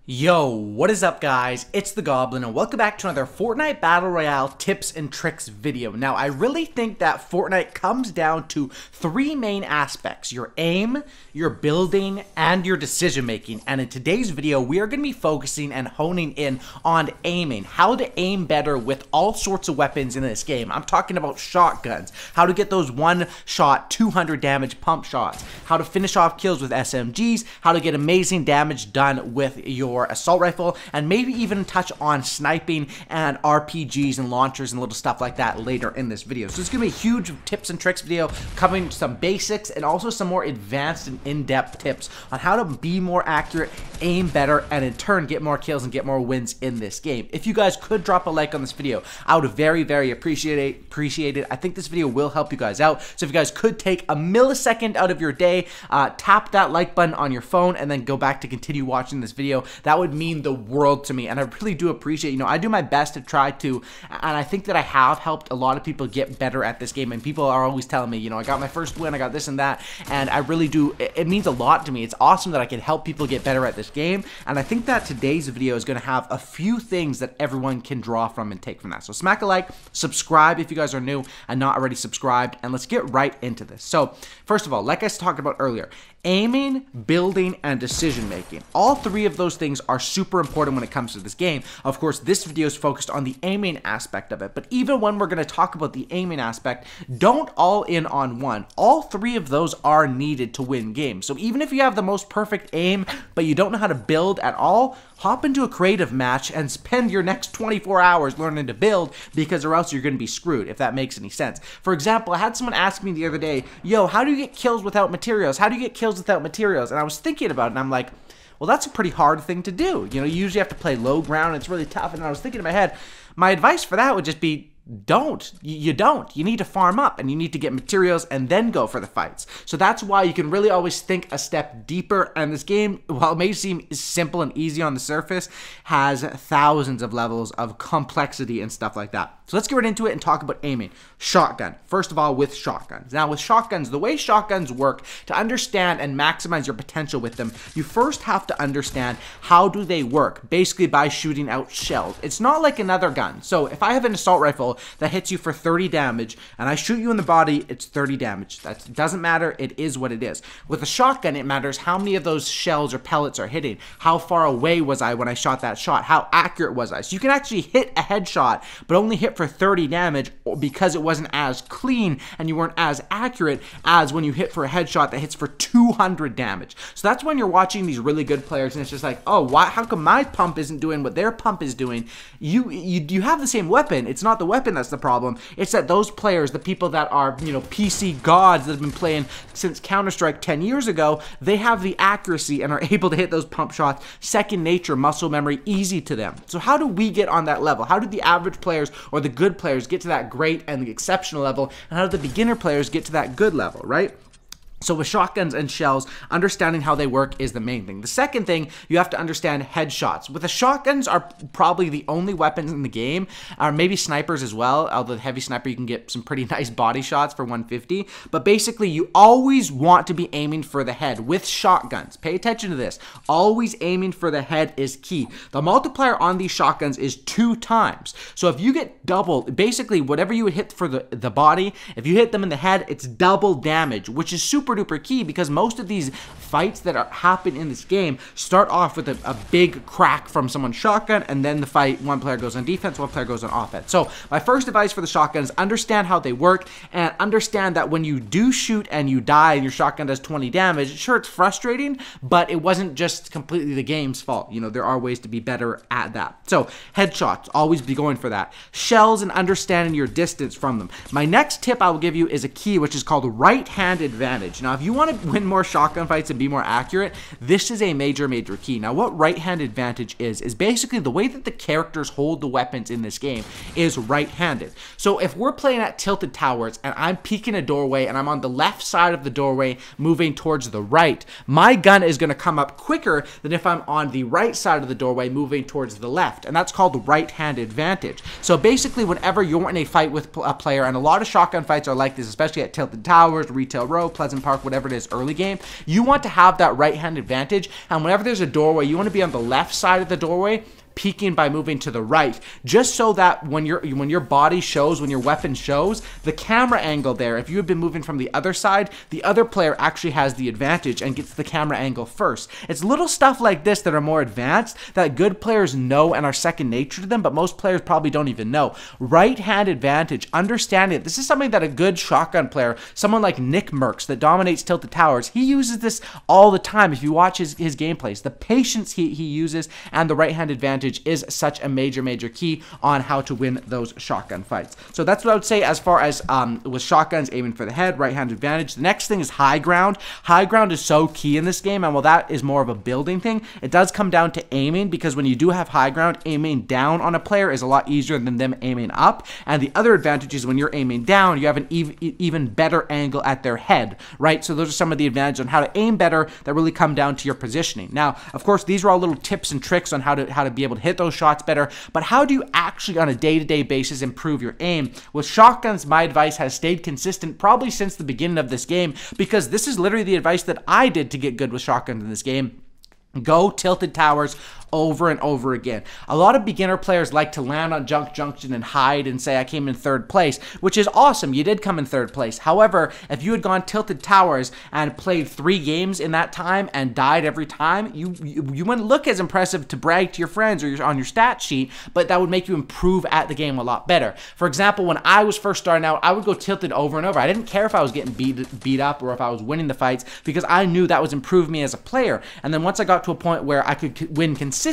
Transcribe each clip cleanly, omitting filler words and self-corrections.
Yo, what is up guys? It's the Goblin and welcome back to another Fortnite Battle Royale tips and tricks video. Now, I really think that Fortnite comes down to three main aspects: your aim, your building, and your decision making. And in today's video, we are going to be focusing and honing in on aiming, how to aim better with all sorts of weapons in this game. I'm talking about shotguns, how to get those one shot 200 damage pump shots, how to finish off kills with SMGs, how to get amazing damage done with your assault rifle, and maybe even touch on sniping and RPGs and launchers and little stuff like that later in this video. So it's gonna be a huge tips and tricks video covering some basics and also some more advanced and in-depth tips on how to be more accurate, aim better, and in turn get more kills and get more wins in this game. If you guys could drop a like on this video, I would very appreciate it. I think this video will help you guys out. So if you guys could take a millisecond out of your day, tap that like button on your phone and then go back to continue watching this video, that would mean the world to me. And I really do appreciate, I do my best to try to, and I think that I have helped a lot of people get better at this game. And people are always telling me, I got my first win, I got this and that, and I really do, it means a lot to me. It's awesome that I can help people get better at this game. And I think that today's video is going to have a few things that everyone can draw from and take from that. So smack a like, subscribe if you guys are new and not already subscribed, and let's get right into this. So first of all, like I talked about earlier, aiming, building, and decision making. All three of those things are super important when it comes to this game. Of course, this video is focused on the aiming aspect of it, but even when we're going to talk about the aiming aspect, don't all in on one. All three of those are needed to win games. So even if you have the most perfect aim, but you don't know how to build at all, hop into a creative match and spend your next 24 hours learning to build, because or else you're going to be screwed, if that makes any sense. For example, I had someone ask me the other day, yo, how do you get kills without materials? How do you get kills without materials? And I was thinking about it, and I'm like, well, that's a pretty hard thing to do. You usually have to play low ground, and it's really tough. And I was thinking in my head, my advice for that would just be, you don't. You need to farm up and you need to get materials and then go for the fights. So that's why you can really always think a step deeper. And this game, while it may seem simple and easy on the surface, has thousands of levels of complexity and stuff like that. So let's get right into it and talk about aiming. Shotgun. First of all, with shotguns. Now with shotguns, the way shotguns work, to understand and maximize your potential with them, you first have to understand how do they work, basically by shooting out shells. It's not like another gun. So if I have an assault rifle that hits you for 30 damage and I shoot you in the body, it's 30 damage. That doesn't matter. It is what it is. With a shotgun, it matters how many of those shells or pellets are hitting. How far away was I when I shot that shot? How accurate was I? So you can actually hit a headshot, but only hit for 30 damage because it wasn't as clean and you weren't as accurate as when you hit for a headshot that hits for 200 damage. So that's when you're watching these really good players and it's just like, oh, why? How come my pump isn't doing what their pump is doing? You have the same weapon. It's not the weapon that's the problem. It's that those players, the people that are, PC gods that have been playing since Counter-Strike 10 years ago, they have the accuracy and are able to hit those pump shots, second nature, muscle memory, easy to them. So how do we get on that level? How do the average players or the good players get to that great and the exceptional level? And how do the beginner players get to that good level, right? So with shotguns and shells, understanding how they work is the main thing. The second thing, you have to understand headshots. With the shotguns are probably the only weapons in the game, or maybe snipers as well, although the heavy sniper you can get some pretty nice body shots for 150. But basically, you always want to be aiming for the head with shotguns. Pay attention to this. Always aiming for the head is key. The multiplier on these shotguns is 2 times. So if you get double, basically whatever you would hit for the body, if you hit them in the head, it's double damage, which is super duper key, because most of these fights that happen in this game start off with a big crack from someone's shotgun, and then the fight, one player goes on defense, one player goes on offense. So my first advice for the shotguns, understand how they work, and understand that when you do shoot and you die and your shotgun does 20 damage, sure, it's frustrating, but it wasn't just completely the game's fault. There are ways to be better at that. So headshots, always be going for that. Shells and understanding your distance from them. My next tip I will give you is a key, which is called right-hand advantage. Now, if you want to win more shotgun fights and be more accurate, this is a major key. Now, what right-hand advantage is basically the way that the characters hold the weapons in this game is right-handed. So if we're playing at tilted towers and I'm peeking a doorway and I'm on the left side of the doorway moving towards the right, my gun is going to come up quicker than if I'm on the right side of the doorway moving towards the left, and that's called the right-hand advantage. So basically, whenever you're in a fight with a player, and a lot of shotgun fights are like this, especially at tilted towers, retail row, Pleasant park, whatever it is, early game, you want to have that right hand advantage. And whenever there's a doorway, you want to be on the left side of the doorway, peeking by moving to the right, just so that when your body shows, when your weapon shows, the camera angle there, if you have been moving from the other side, the other player actually has the advantage and gets the camera angle first. It's little stuff like this that are more advanced that good players know and are second nature to them, but most players probably don't even know. Right hand advantage, understanding it. This is something that a good shotgun player, someone like Nick Merckx that dominates Tilted Towers, he uses this all the time. If you watch his gameplays, the patience he uses and the right hand advantage is such a major key on how to win those shotgun fights. So that's what I would say as far as with shotguns, aiming for the head, right hand advantage. The next thing is high ground. High ground is so key in this game, and while that is more of a building thing, it does come down to aiming, because when you do have high ground, aiming down on a player is a lot easier than them aiming up. And the other advantage is when you're aiming down, you have an even better angle at their head, right? So those are some of the advantages on how to aim better that really come down to your positioning. Now, of course, these are all little tips and tricks on how to be able to hit those shots better, but how do you actually on a day-to-day basis improve your aim? With shotguns, my advice has stayed consistent probably since the beginning of this game, because this is literally the advice that I did to get good with shotguns in this game. Go Tilted Towers over and over again. A lot of beginner players like to land on Junk Junction and hide and say, I came in third place, which is awesome. You did come in third place. However, if you had gone Tilted Towers and played 3 games in that time and died every time, you wouldn't look as impressive to brag to your friends or on your stat sheet, but that would make you improve at the game a lot better. For example, when I was first starting out, I would go Tilted over and over. I didn't care if I was getting beat up or if I was winning the fights, because I knew that was improving me as a player. And then once I got to a point where I could win consistently,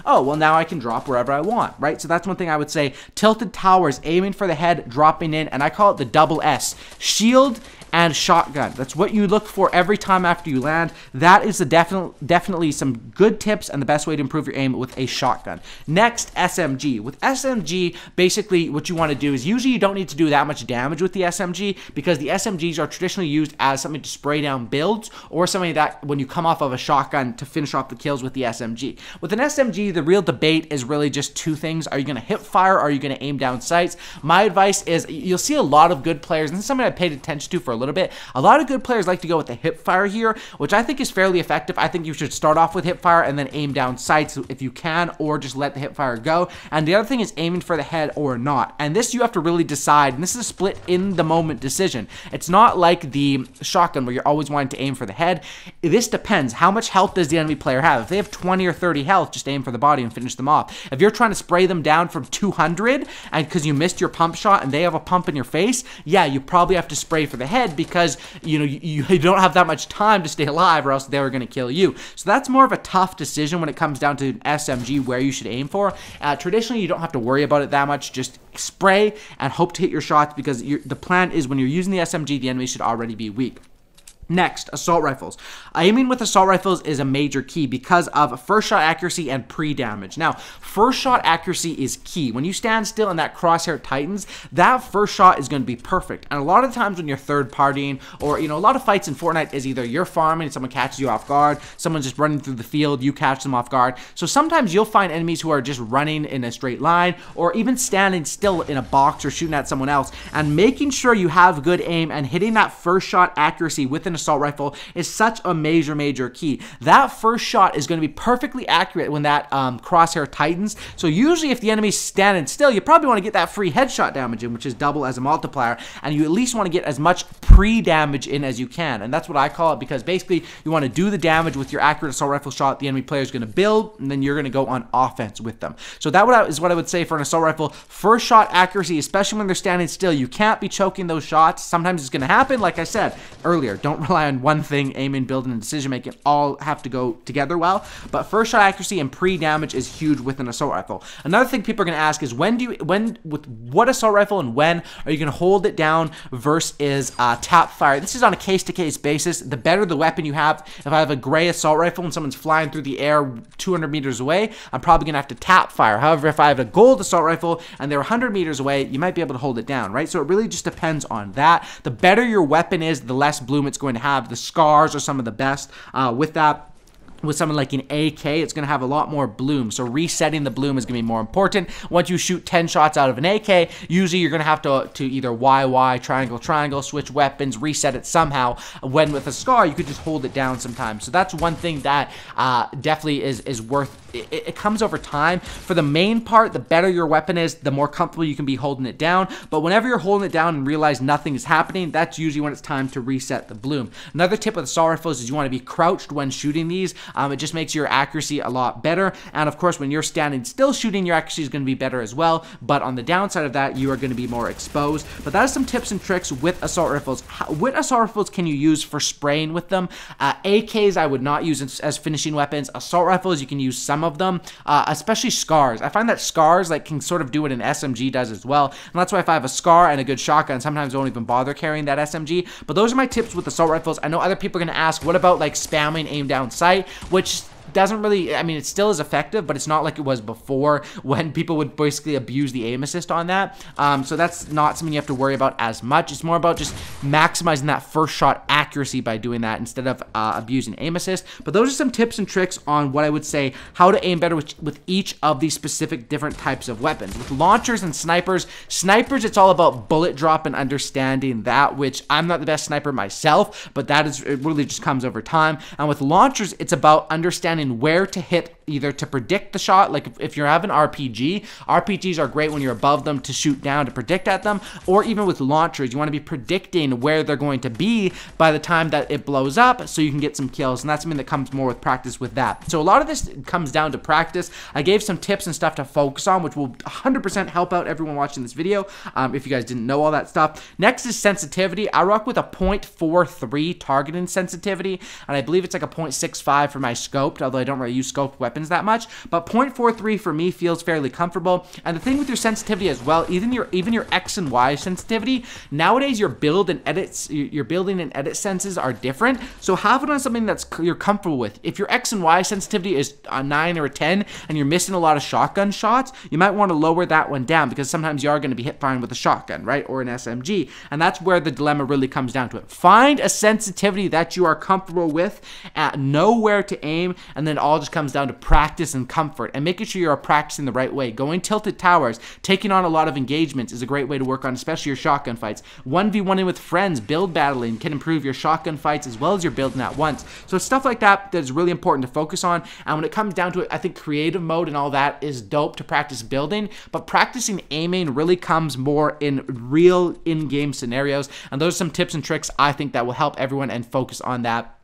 oh, well, now I can drop wherever I want, right? So that's one thing I would say. Tilted Towers, aiming for the head, dropping in, and I call it the double S. Shield and shotgun. That's what you look for every time after you land. That is definitely some good tips and the best way to improve your aim with a shotgun. Next, SMG. With SMG, basically what you want to do is usually you don't need to do that much damage with the SMG, because the SMGs are traditionally used as something to spray down builds, or something that when you come off of a shotgun to finish off the kills with the SMG. With an SMG, the real debate is really just 2 things. Are you going to hip fire, or are you going to aim down sights? My advice is, you'll see a lot of good players, and this is something I paid attention to for a little bit. A lot of good players like to go with the hip fire here, which I think is fairly effective. I think you should start off with hip fire and then aim down sights if you can, or just let the hip fire go. And the other thing is aiming for the head or not. And this you have to really decide, and this is a split in the moment decision. It's not like the shotgun where you're always wanting to aim for the head. This depends. How much health does the enemy player have? If they have 20 or 30 health, just aim for the body and finish them off. If you're trying to spray them down from 200 and because you missed your pump shot and they have a pump in your face, yeah, you probably have to spray for the head, because you don't have that much time to stay alive, or else they were going to kill you. So that's more of a tough decision when it comes down to SMG where you should aim for. Traditionally, you don't have to worry about it that much. Just spray and hope to hit your shots, because the plan is when you're using the SMG, the enemy should already be weak. Next, assault rifles. Aiming with assault rifles is a major key because of first shot accuracy and pre-damage. Now, first shot accuracy is key. When you stand still and that crosshair tightens, that first shot is going to be perfect. And a lot of times when you're third partying, or a lot of fights in Fortnite is either you're farming and someone catches you off guard, someone's just running through the field, you catch them off guard. So sometimes you'll find enemies who are just running in a straight line, or even standing still in a box or shooting at someone else. And making sure you have good aim and hitting that first shot accuracy with an assault rifle is such a major key. That first shot is going to be perfectly accurate when that crosshair tightens. So usually if the enemy's standing still, you probably want to get that free headshot damage in, which is double as a multiplier, and you at least want to get as much pre-damage in as you can. And that's what I call it, because basically you want to do the damage with your accurate assault rifle shot. The enemy player is going to build, and then you're going to go on offense with them. So that is what I would say for an assault rifle. First shot accuracy, especially when they're standing still. You can't be choking those shots. Sometimes it's going to happen. Like I said earlier, don't rely on one thing, aiming, building, and decision making all have to go together well. But first shot accuracy and pre-damage is huge with an assault rifle. Another thing people are going to ask is with what assault rifle and when are you going to hold it down versus tap fire? This is on a case-to-case basis. The better the weapon you have. If I have a gray assault rifle and someone's flying through the air 200 meters away, I'm probably going to have to tap fire. However, if I have a gold assault rifle and they're 100 meters away, you might be able to hold it down, right? So it really just depends on that. The better your weapon is, the less bloom it's going to have. The scars are some of the best with that. with something like an AK, it's going to have a lot more bloom. So resetting the bloom is going to be more important. Once you shoot 10 shots out of an AK, usually you're going to have to either YY, triangle, triangle, switch weapons, reset it somehow. When with a SCAR, you could just hold it down sometimes. So that's one thing that definitely is worth. It comes over time. For the main part, the better your weapon is, the more comfortable you can be holding it down. But whenever you're holding it down and realize nothing is happening, that's usually when it's time to reset the bloom. Another tip with assault rifles is you want to be crouched when shooting these. It just makes your accuracy a lot better. And of course, when you're standing still shooting, your accuracy is going to be better as well. But on the downside of that, you are going to be more exposed. But that is some tips and tricks with assault rifles. What assault rifles can you use for spraying with them? AKs I would not use as finishing weapons. Assault rifles, you can use some of them, especially SCARs. I find that SCARs can sort of do what an SMG does as well. And that's why if I have a SCAR and a good shotgun, sometimes I won't even bother carrying that SMG. But those are my tips with assault rifles. I know other people are going to ask, what about spamming aim down sight, which doesn't really, I mean, it still is effective, but it's not like it was before when people would basically abuse the aim assist on that. So that's not something you have to worry about as much. It's more about just maximizing that first shot accuracy by doing that instead of abusing aim assist. But those are some tips and tricks on what I would say how to aim better with each of these specific different types of weapons. With launchers and snipers, it's all about bullet drop and understanding that, which I'm not the best sniper myself, but it really just comes over time. And with launchers, it's about understanding where to hit, either to predict the shot, like if you have an RPGs are great when you're above them to shoot down to predict at them, or even with launchers, you want to be predicting where they're going to be by the time that it blows up so you can get some kills, and that's something that comes more with practice with that. So a lot of this comes down to practice. I gave some tips and stuff to focus on, which will 100% help out everyone watching this video, if you guys didn't know all that stuff. Next is sensitivity. I rock with a 0.43 targeting sensitivity, and I believe it's like a 0.65 for my scoped, although I don't really use scoped weapons that much, but 0.43 for me feels fairly comfortable. And the thing with your sensitivity as well, even your X and Y sensitivity, nowadays your building and edit senses are different, so have it on something that's you're comfortable with. If your X and Y sensitivity is a 9 or a 10 and you're missing a lot of shotgun shots, you might want to lower that one down, because sometimes you are going to be hit firing with a shotgun, right, or an SMG, and that's where the dilemma really comes down to it. Find a sensitivity that you are comfortable with, know where to aim, and then it all just comes down to practice and comfort, and making sure you're practicing the right way. Going tilted towers, taking on a lot of engagements is a great way to work on, especially your shotgun fights. 1v1ing with friends, build battling can improve your shotgun fights as well as your building at once. So stuff like that is really important to focus on. And when it comes down to it, I think creative mode and all that is dope to practice building, but practicing aiming really comes more in real in-game scenarios. And those are some tips and tricks I think that will help everyone and focus on that,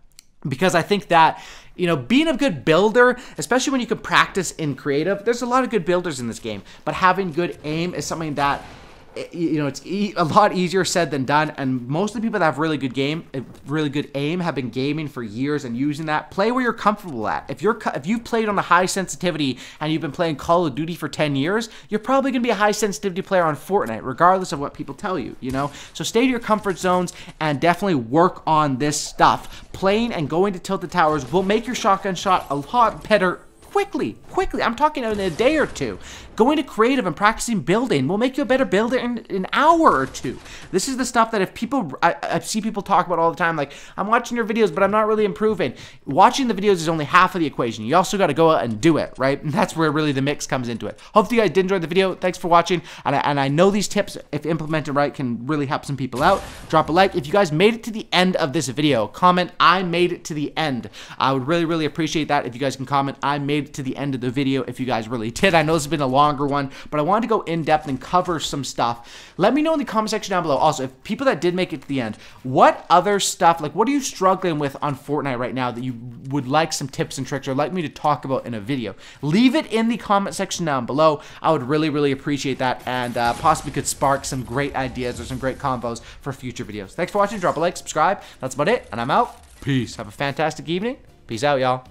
because I think that, you know, being a good builder, especially when you can practice in creative, there's a lot of good builders in this game, but having good aim is something that, you know, it's a lot easier said than done. And most of the people that have really good aim have been gaming for years and using that. Play where you're comfortable at. If you've played on the high sensitivity and you've been playing Call of Duty for 10 years, you're probably going to be a high sensitivity player on Fortnite, regardless of what people tell you, you know? So stay to your comfort zones and definitely work on this stuff. Playing and going to tilted towers will make your shotgun shot a lot better quickly. I'm talking in a day or two. Going to creative and practicing building will make you a better builder in an hour or two. This is the stuff that if people, I see people talk about all the time, like, I'm watching your videos, but I'm not really improving. Watching the videos is only half of the equation. You also got to go out and do it, right? And that's where really the mix comes into it. Hopefully you guys did enjoy the video. Thanks for watching. And I know these tips, if implemented right, can really help some people out. Drop a like. If you guys made it to the end of this video, comment, I made it to the end. I would really, really appreciate that if you guys can comment, I made it to the end of the video, if you guys really did. I know this has been a longer one, but I wanted to go in depth and cover some stuff. Let me know in the comment section down below. Also, if people that did make it to the end, what other stuff, like what are you struggling with on Fortnite right now that you would like some tips and tricks or like me to talk about in a video? Leave it in the comment section down below. I would really, really appreciate that, and possibly could spark some great ideas or some great combos for future videos. Thanks for watching. Drop a like, subscribe. That's about it, and I'm out. Peace. Have a fantastic evening. Peace out, y'all.